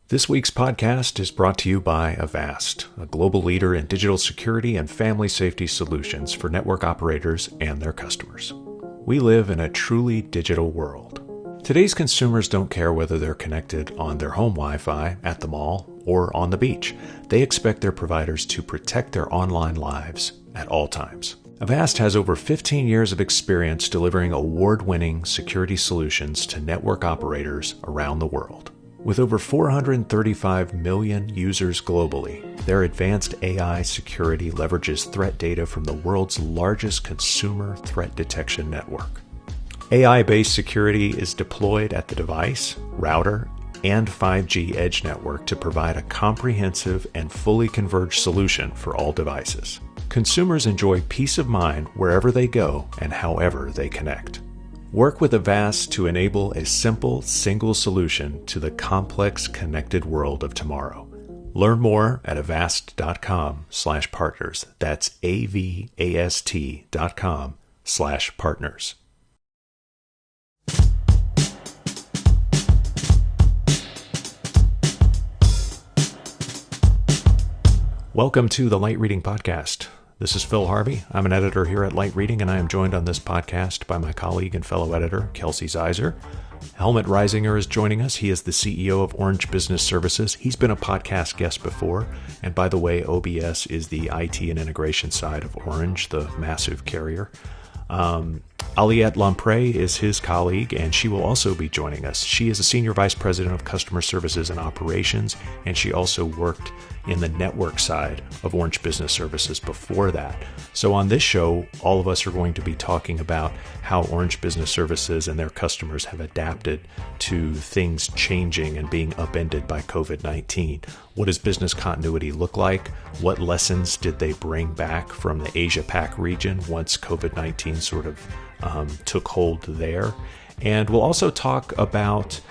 This week's podcast is brought to you by Avast, a global leader in digital security and family safety solutions for network operators and their customers. We live in a truly digital world. Today's consumers don't care whether they're connected on their home Wi-Fi, at the mall, or on the beach. They expect their providers to protect their online lives at all times. Avast has over 15 years of experience delivering award-winning security solutions to network operators around the world. With over 435 million users globally, their advanced AI security leverages threat data from the world's largest consumer threat detection network. AI-based security is deployed at the device, router, and 5G edge network to provide a comprehensive and fully converged solution for all devices. Consumers enjoy peace of mind wherever they go and however they connect. Work with Avast to enable a simple, single solution to the complex, connected world of tomorrow. Learn more at avast.com/partners. That's avast.com/partners. Welcome to the Light Reading Podcast. This is Phil Harvey. I'm an editor here at Light Reading, and I am joined on this podcast by my colleague and fellow editor, Kelsey Zeiser. Helmut Reisinger is joining us. He is the CEO of Orange Business Services. He's been a podcast guest before. And by the way, OBS is the IT and integration side of Orange, the massive carrier. Aliette Lompre is his colleague, and she will also be joining us. She is a senior vice president of customer services and operations, and she also worked in the network side of Orange Business Services before that. So on this show, all of us are going to be talking about how Orange Business Services and their customers have adapted to things changing and being upended by COVID-19. What does business continuity look like? What lessons did they bring back from the Asia-Pac region once COVID-19 sort of took hold there? And we'll also talk about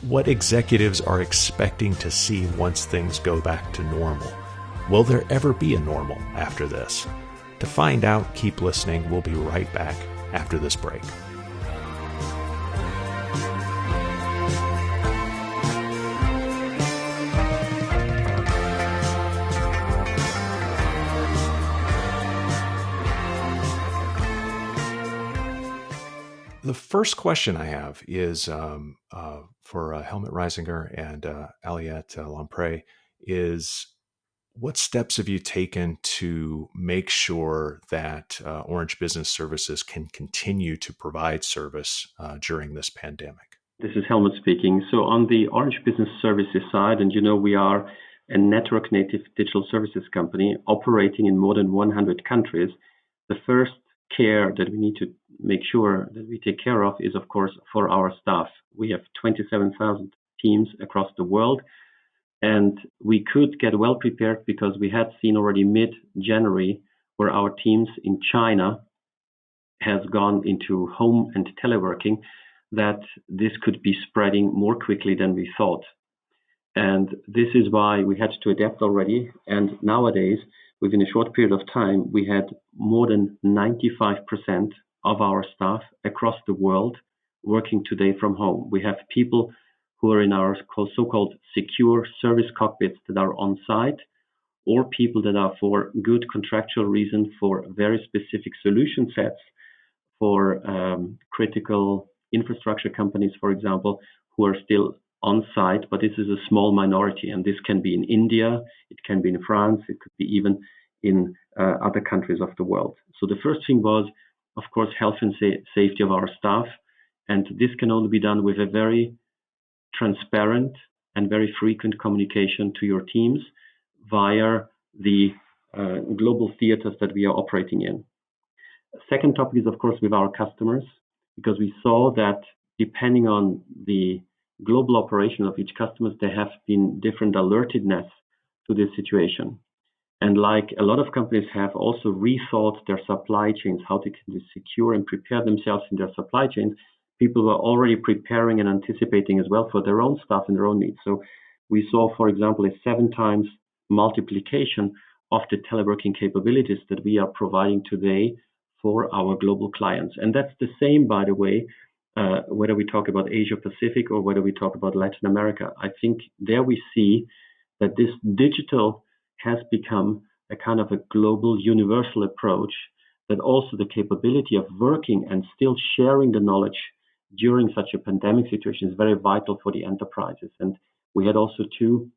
what executives are expecting to see once things go back to normal. Will there ever be a normal after this? To find out, keep listening. We'll be right back after this break. The first question I have is for Helmut Reisinger and Aliette Lompre is, what steps have you taken to make sure that Orange Business Services can continue to provide service during this pandemic? This is Helmut speaking. So on the Orange Business Services side, and we are a network native digital services company operating in more than 100 countries. The first care that we need to make sure that we take care of is, of course, for our staff. We have 27,000 teams across the world, and we could get well prepared because we had seen already mid-January where our teams in China has gone into home and teleworking, that this could be spreading more quickly than we thought. And this is why we had to adapt already. And nowadays, within a short period of time, we had more than 95% of our staff across the world working today from home. We have people who are in our so-called secure service cockpits that are on site, or people that are for good contractual reasons for very specific solution sets for critical infrastructure companies, for example, who are still on site, but this is a small minority, and this can be in India, it can be in France, it could be even in other countries of the world. So the first thing was, of course, health and safety of our staff, and this can only be done with a very transparent and very frequent communication to your teams via the global theaters that we are operating in. Second topic is, of course, with our customers, because we saw that depending on the global operation of each customer, there have been different alertedness to this situation. And like a lot of companies have also rethought their supply chains, how they can secure and prepare themselves in their supply chains, people were already preparing and anticipating as well for their own stuff and their own needs. So we saw, for example, a 7 times multiplication of the teleworking capabilities that we are providing today for our global clients. And that's the same, by the way, whether we talk about Asia Pacific or whether we talk about Latin America. I think there we see that this digital has become a kind of a global universal approach, that also the capability of working and still sharing the knowledge during such a pandemic situation is very vital for the enterprises. And we had also 2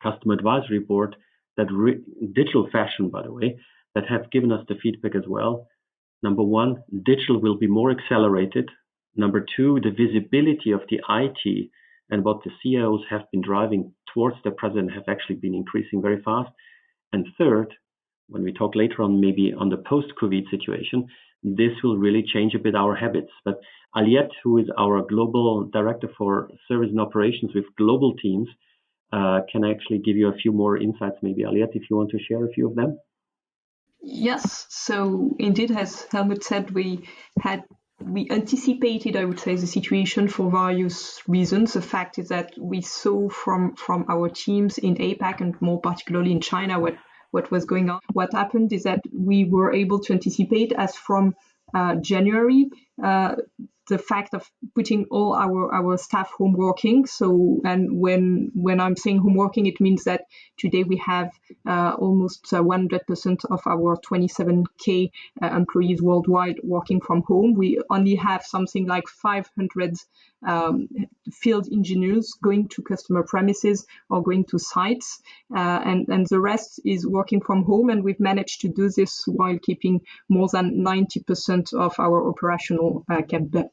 customer advisory board that digital fashion, by the way, that have given us the feedback as well. Number 1, digital will be more accelerated. Number 2, the visibility of the IT and what the CIOs have been driving towards the president have actually been increasing very fast. And third, when we talk later on, maybe on the post-COVID situation, this will really change a bit our habits. But Aliette, who is our global director for service and operations with global teams, can actually give you a few more insights. Maybe Aliette, if you want to share a few of them. Yes. So indeed, as Helmut said, we anticipated, I would say, the situation for various reasons. The fact is that we saw from our teams in APAC and more particularly in China what was going on. What happened is that we were able to anticipate as from January the fact of putting all our staff home working. So, and when I'm saying home working, it means that today we have almost 100% of our 27K employees worldwide working from home. We only have something like 500 field engineers going to customer premises or going to sites, and the rest is working from home. And we've managed to do this while keeping more than 90% of our operational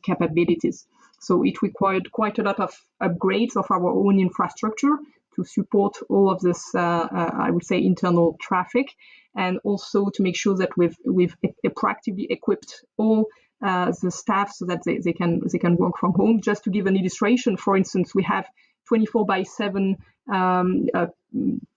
capabilities. So it required quite a lot of upgrades of our own infrastructure to support all of this, I would say, internal traffic, and also to make sure that we've proactively equipped all the staff so that they can work from home. Just to give an illustration, for instance, we have 24/7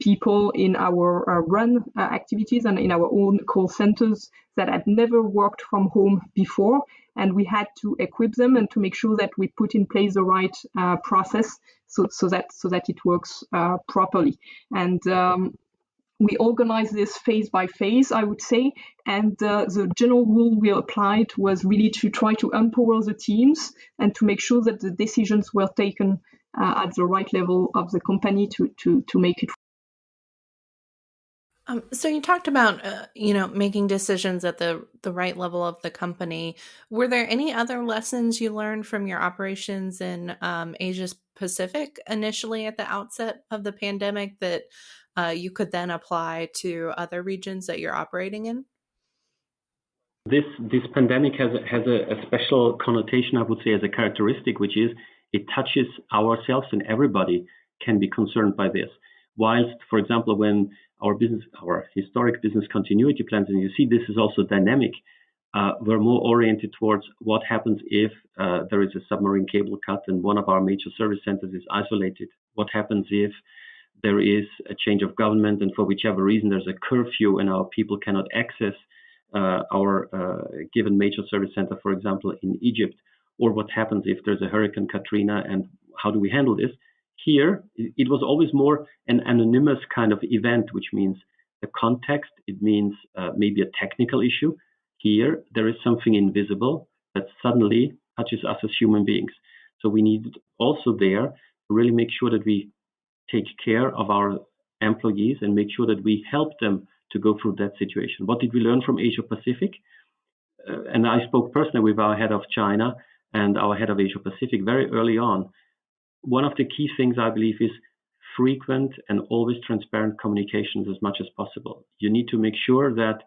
people in our run activities and in our own call centers that had never worked from home before, and we had to equip them and to make sure that we put in place the right process so that it works properly. And we organize this phase by phase, I would say, and the general rule we applied was really to try to empower the teams and to make sure that the decisions were taken at the right level of the company to make it. So you talked about, making decisions at the right level of the company. Were there any other lessons you learned from your operations in Asia Pacific initially at the outset of the pandemic that you could then apply to other regions that you're operating in? This pandemic has a special connotation, I would say, as a characteristic, which is it touches ourselves, and everybody can be concerned by this. Whilst, for example, when our historic business continuity plans, and you see this is also dynamic, we're more oriented towards what happens if there is a submarine cable cut and one of our major service centers is isolated. What happens if there is a change of government and for whichever reason there's a curfew and our people cannot access our given major service center, for example, in Egypt? Or what happens if there's a Hurricane Katrina, and how do we handle this? Here, it was always more an anonymous kind of event, which means the context, it means maybe a technical issue. Here, there is something invisible that suddenly touches us as human beings. So we need also there to really make sure that we take care of our employees and make sure that we help them to go through that situation. What did we learn from Asia Pacific? And I spoke personally with our head of China and our head of Asia Pacific very early on. One of the key things, I believe, is frequent and always transparent communications as much as possible. You need to make sure that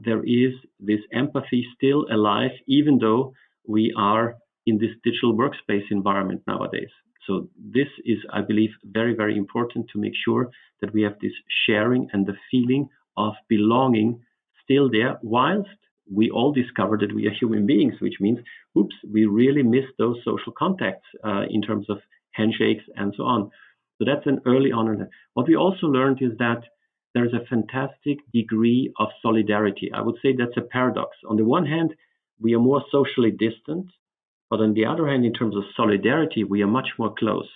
there is this empathy still alive, even though we are in this digital workspace environment nowadays. So this is, I believe, very, very important to make sure that we have this sharing and the feeling of belonging still there, whilst we all discover that we are human beings, which means, oops, we really miss those social contacts in terms of handshakes and so on. So that's an early on. What we also learned is that there's a fantastic degree of solidarity. I would say that's a paradox. On the one hand, we are more socially distant, but on the other hand, in terms of solidarity, we are much more close.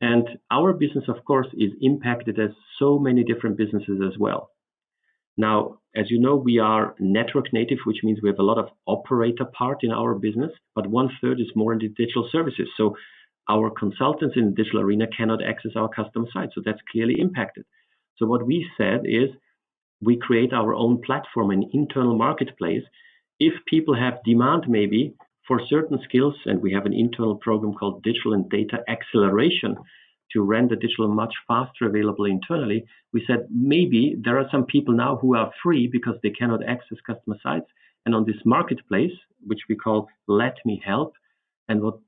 And our business, of course, is impacted as so many different businesses as well. Now, As you know, we are network native, which means we have a lot of operator part in our business, but 1/3 is more in the digital services. So our consultants in the digital arena cannot access our customer site. So that's clearly impacted. So what we said is we create our own platform, an internal marketplace. If people have demand maybe for certain skills, and we have an internal program called Digital and Data Acceleration to render digital much faster available internally, we said maybe there are some people now who are free because they cannot access customer sites. And on this marketplace, which we call Let Me Help, and what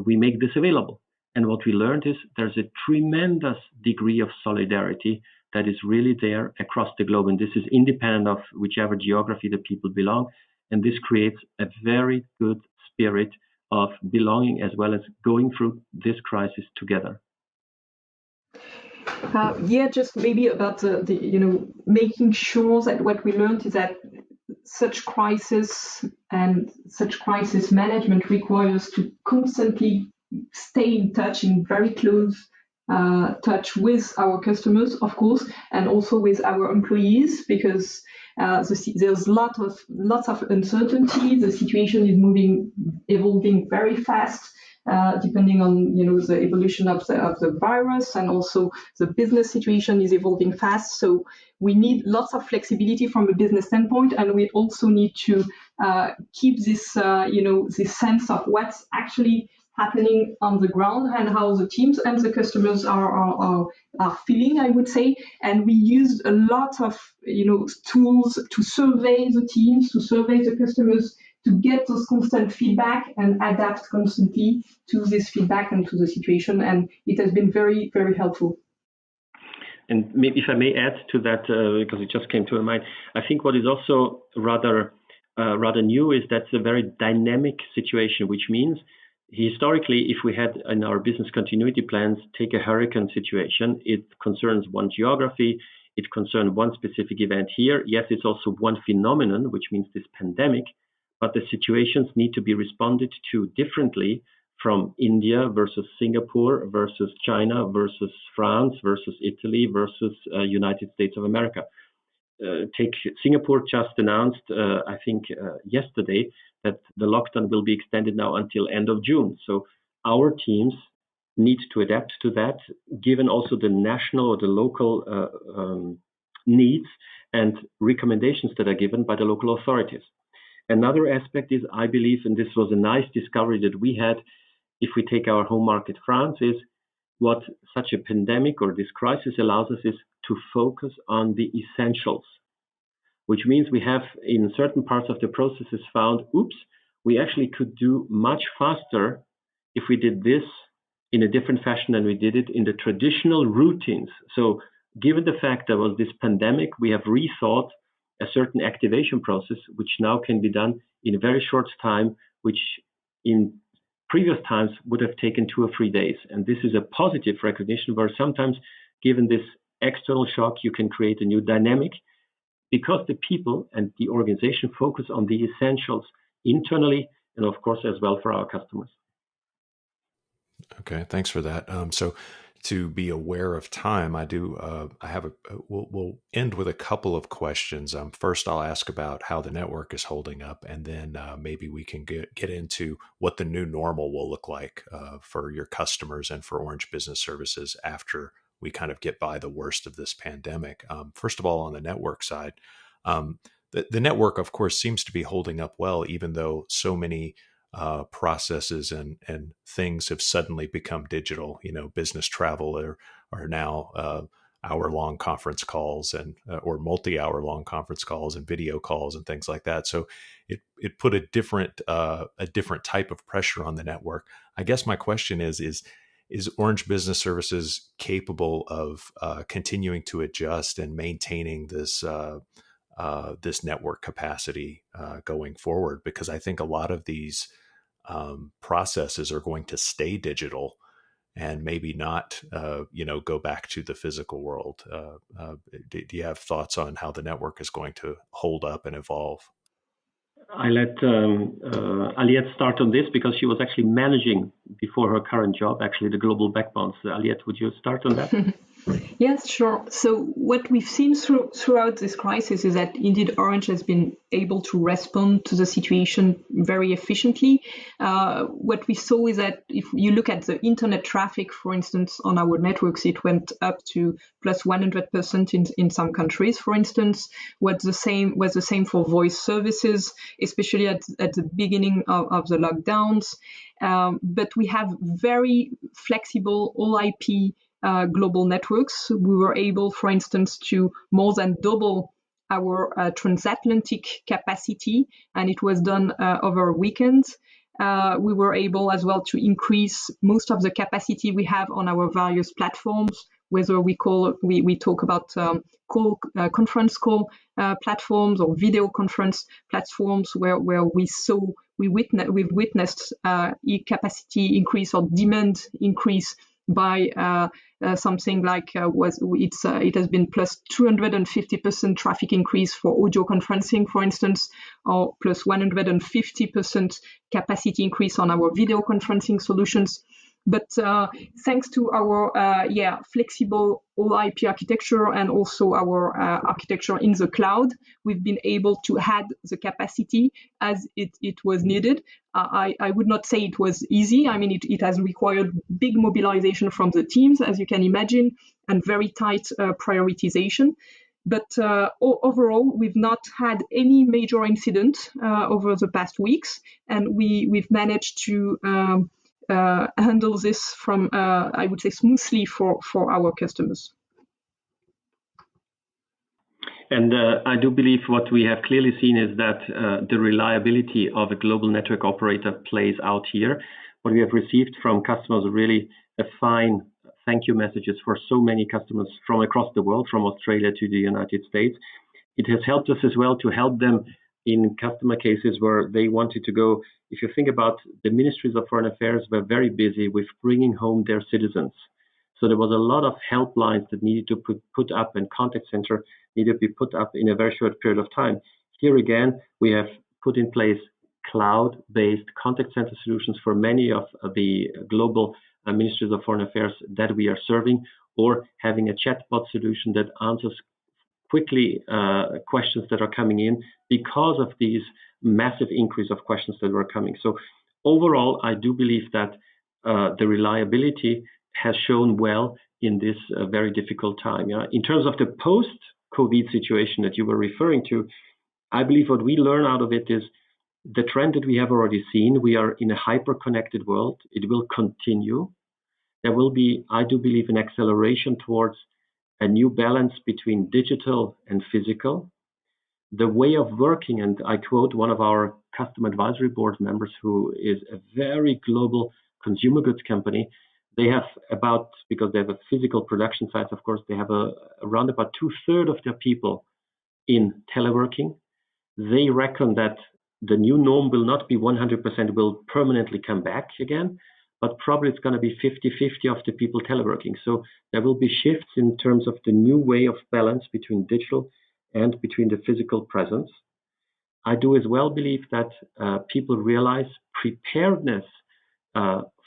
we make this available. And what we learned is there's a tremendous degree of solidarity that is really there across the globe. And this is independent of whichever geography the people belong. And this creates a very good spirit of belonging as well as going through this crisis together. Just maybe about the making sure that what we learned is that such crisis and such crisis management requires to constantly stay in touch, in very close touch with our customers, of course, and also with our employees, because there's lots of uncertainty. The situation is evolving very fast. Depending on the evolution of the virus, and also the business situation is evolving fast. So we need lots of flexibility from a business standpoint, and we also need to keep this this sense of what's actually happening on the ground and how the teams and the customers are feeling, I would say. And we used a lot of tools to survey the teams, to survey the customers, to get those constant feedback and adapt constantly to this feedback and to the situation. And it has been very, very helpful. And maybe if I may add to that, because it just came to my mind, I think what is also rather new is that's a very dynamic situation, which means historically, if we had in our business continuity plans, take a hurricane situation, it concerns one geography, it concerns one specific event here. Yes, it's also one phenomenon, which means this pandemic, but the situations need to be responded to differently from India versus Singapore versus China versus France versus Italy versus United States of America. Take Singapore just announced, I think yesterday, that the lockdown will be extended now until end of June. So our teams need to adapt to that, given also the national or the local needs and recommendations that are given by the local authorities. Another aspect is, I believe, and this was a nice discovery that we had, if we take our home market, France, is what such a pandemic or this crisis allows us is to focus on the essentials, which means we have in certain parts of the processes found, we actually could do much faster if we did this in a different fashion than we did it in the traditional routines. So given the fact there was this pandemic, we have rethought a certain activation process, which now can be done in a very short time, which in previous times would have taken 2 or 3 days. And this is a positive recognition where sometimes, given this external shock, you can create a new dynamic because the people and the organization focus on the essentials internally and, of course, as well for our customers. Okay, thanks for that. So to be aware of time, we'll end with a couple of questions. First, I'll ask about how the network is holding up, and then maybe we can get into what the new normal will look like for your customers and for Orange Business Services after we kind of get by the worst of this pandemic. First of all, on the network side, the network, of course, seems to be holding up well, even though so many processes and things have suddenly become digital. Business travel are now hour-long conference calls and or multi-hour-long conference calls and video calls and things like that. So it put a different type of pressure on the network. I guess my question is Orange Business Services capable of continuing to adjust and maintaining this network capacity going forward? Because I think a lot of these processes are going to stay digital and maybe not, go back to the physical world. Do you have thoughts on how the network is going to hold up and evolve? I let Aliette start on this because she was actually managing before her current job, actually the global backbones. Aliette, would you start on that? Yes, sure. So what we've seen throughout this crisis is that indeed Orange has been able to respond to the situation very efficiently. What we saw is that if you look at the internet traffic, for instance, on our networks, it went up to plus 100% in some countries, for instance. Was the same for voice services, especially at the beginning of the lockdowns. But we have very flexible all IP global networks. We were able, for instance, to more than double our transatlantic capacity, and it was done over a weekend. We were able as well to increase most of the capacity we have on our various platforms, whether we talk about conference call platforms or video conference platforms, where we've witnessed capacity increase or demand increase by something like it has been plus 250% traffic increase for audio conferencing, for instance, or plus 150% capacity increase on our video conferencing solutions. But thanks to our flexible all IP architecture and also our architecture in the cloud, we've been able to add the capacity as it was needed. I would not say it was easy. I mean, it has required big mobilization from the teams, as you can imagine, and very tight prioritization. But overall, we've not had any major incident over the past weeks, and we've managed to handle this from, I would say, smoothly for our customers. And I do believe what we have clearly seen is that the reliability of a global network operator plays out here. What we have received from customers are really a fine thank you messages for so many customers from across the world, from Australia to the United States. It has helped us as well to help them in customer cases where they wanted to go. If you think about the ministries of foreign affairs were very busy with bringing home their citizens. So there was a lot of helplines that needed to put up, and contact center needed to be put up in a very short period of time. Here again, we have put in place cloud-based contact center solutions for many of the global ministries of foreign affairs that we are serving, or having a chatbot solution that answers quickly questions that are coming in because of these massive increase of questions that were coming. So overall, I do believe that the reliability has shown well in this very difficult time. Yeah? In terms of the post-COVID situation that you were referring to, I believe what we learn out of it is the trend that we have already seen. We are in a hyper-connected world. It will continue. There will be, I do believe, an acceleration towards a new balance between digital and physical. The way of working, and I quote one of our customer advisory board members who is a very global consumer goods company. They have about, because they have a physical production site, of course, they have around about 2/3 of their people in teleworking. They reckon that the new norm will not be 100% will permanently come back again, but probably it's going to be 50-50 of the people teleworking. So there will be shifts in terms of the new way of balance between digital and between the physical presence. I do as well believe that people realize preparedness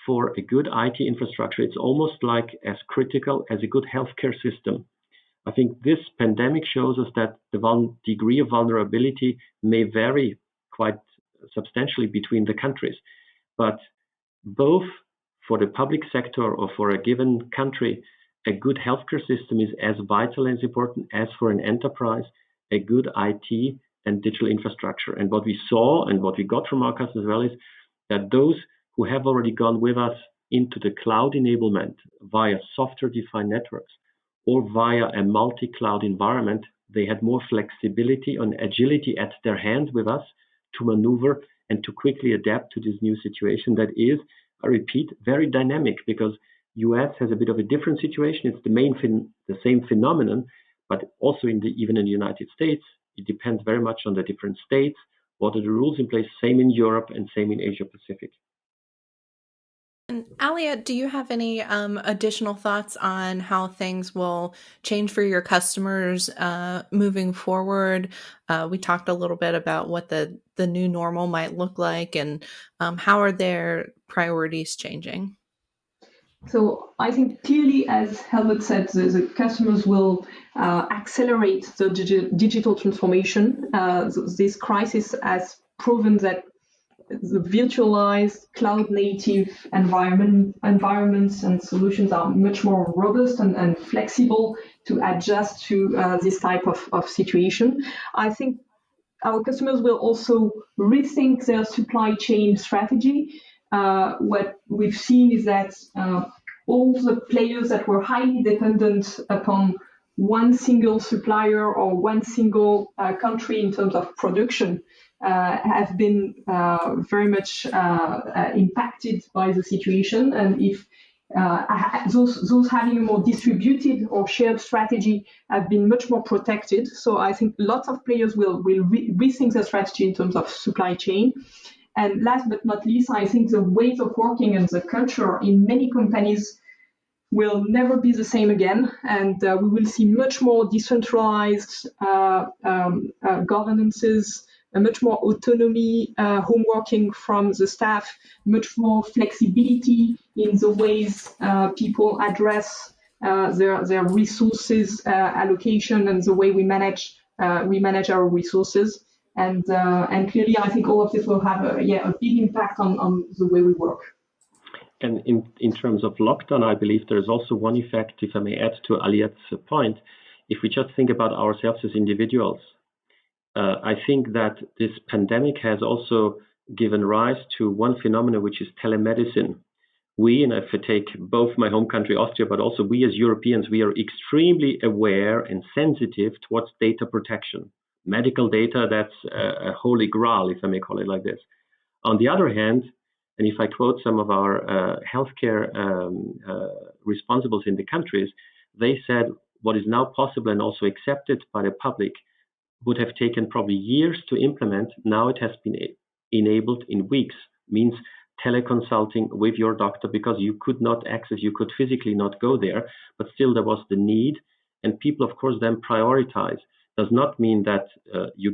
for a good IT infrastructure. It's almost like as critical as a good healthcare system. I think this pandemic shows us that the degree of vulnerability may vary quite substantially between the countries, but both for the public sector or for a given country, a good healthcare system is as vital and as important as for an enterprise, a good IT and digital infrastructure. And what we saw and what we got from our customers as well is that those who have already gone with us into the cloud enablement via software-defined networks or via a multi-cloud environment, they had more flexibility and agility at their hand with us to maneuver and to quickly adapt to this new situation that is, I repeat, very dynamic, because US has a bit of a different situation. It's the same phenomenon, but also even in the United States, it depends very much on the different states. What are the rules in place? Same in Europe and same in Asia Pacific. And Aliette, do you have any additional thoughts on how things will change for your customers moving forward? We talked a little bit about what the new normal might look like, and how are their priorities changing? So I think clearly, as Helmut said, the customers will accelerate the digital transformation. This crisis has proven that the virtualized cloud-native environments and solutions are much more robust and flexible to adjust to this type of situation. I think our customers will also rethink their supply chain strategy. What we've seen is that all the players that were highly dependent upon one single supplier or one single country in terms of production have been very much impacted by the situation. And if those having a more distributed or shared strategy have been much more protected. So I think lots of players will rethink their strategy in terms of supply chain. And last but not least, I think the ways of working and the culture in many companies will never be the same again. And we will see much more decentralized governances, much more autonomy, home working from the staff, much more flexibility in the ways people address their resources allocation and the way we manage our resources. And clearly, I think all of this will have a big impact on the way we work. And in terms of lockdown, I believe there is also one effect, if I may add to Aliette's point. If we just think about ourselves as individuals, I think that this pandemic has also given rise to one phenomenon, which is telemedicine. We, and if I take both my home country, Austria, but also we as Europeans, we are extremely aware and sensitive towards data protection. Medical data, that's a holy grail, if I may call it like this. On the other hand, and if I quote some of our healthcare responsibles in the countries, they said what is now possible and also accepted by the public would have taken probably years to implement. Now it has been enabled in weeks, means teleconsulting with your doctor because you could not access, you could physically not go there, but still there was the need. And people, of course, then prioritize. Does not mean that you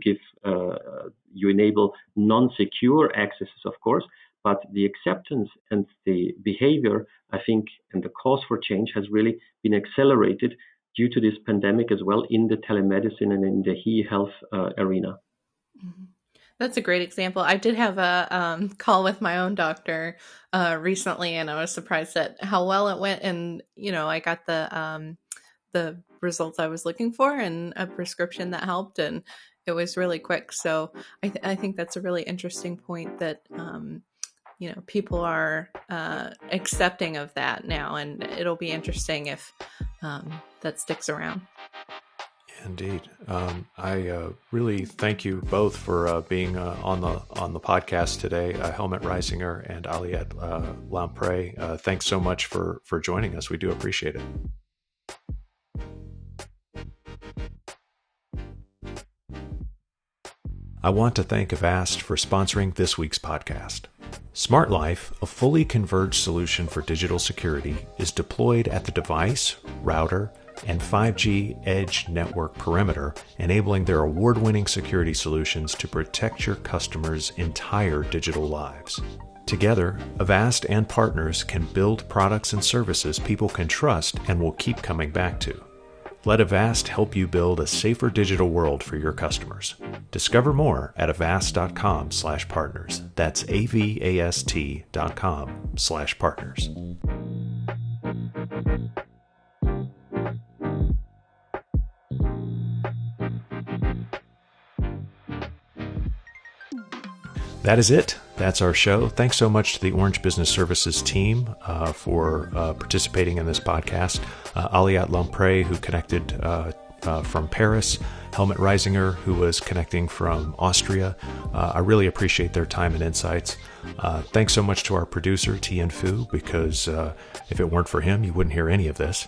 enable non-secure accesses, of course, but the acceptance and the behavior, I think, and the cause for change has really been accelerated due to this pandemic as well in the telemedicine and in the e-health arena. Mm-hmm. That's a great example. I did have a call with my own doctor recently, and I was surprised at how well it went. And, I got the results I was looking for and a prescription that helped, and it was really quick. So I think that's a really interesting point that, people are accepting of that now, and it'll be interesting if that sticks around. Indeed. I really thank you both for being on the podcast today, Helmut Reisinger and Aliette Lompre. Thanks so much for joining us. We do appreciate it. I want to thank Avast for sponsoring this week's podcast. Smart Life, a fully converged solution for digital security, is deployed at the device, router, and 5G edge network perimeter, enabling their award-winning security solutions to protect your customers' entire digital lives. Together, Avast and partners can build products and services people can trust and will keep coming back to. Let Avast help you build a safer digital world for your customers. Discover more at avast.com/partners. That's avast.com/partners. That is it. That's our show. Thanks so much to the Orange Business Services team for participating in this podcast. Aliette Lompre, who connected from Paris, Helmut Reisinger, who was connecting from Austria. I really appreciate their time and insights. Thanks so much to our producer, Tian Fu, because if it weren't for him, you wouldn't hear any of this.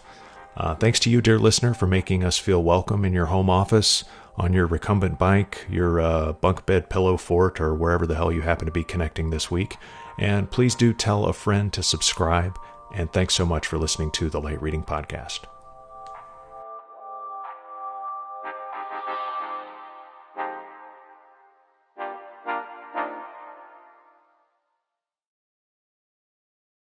Thanks to you, dear listener, for making us feel welcome in your home office, on your recumbent bike, your bunk bed pillow fort, or wherever the hell you happen to be connecting this week. And please do tell a friend to subscribe. And thanks so much for listening to the Light Reading Podcast.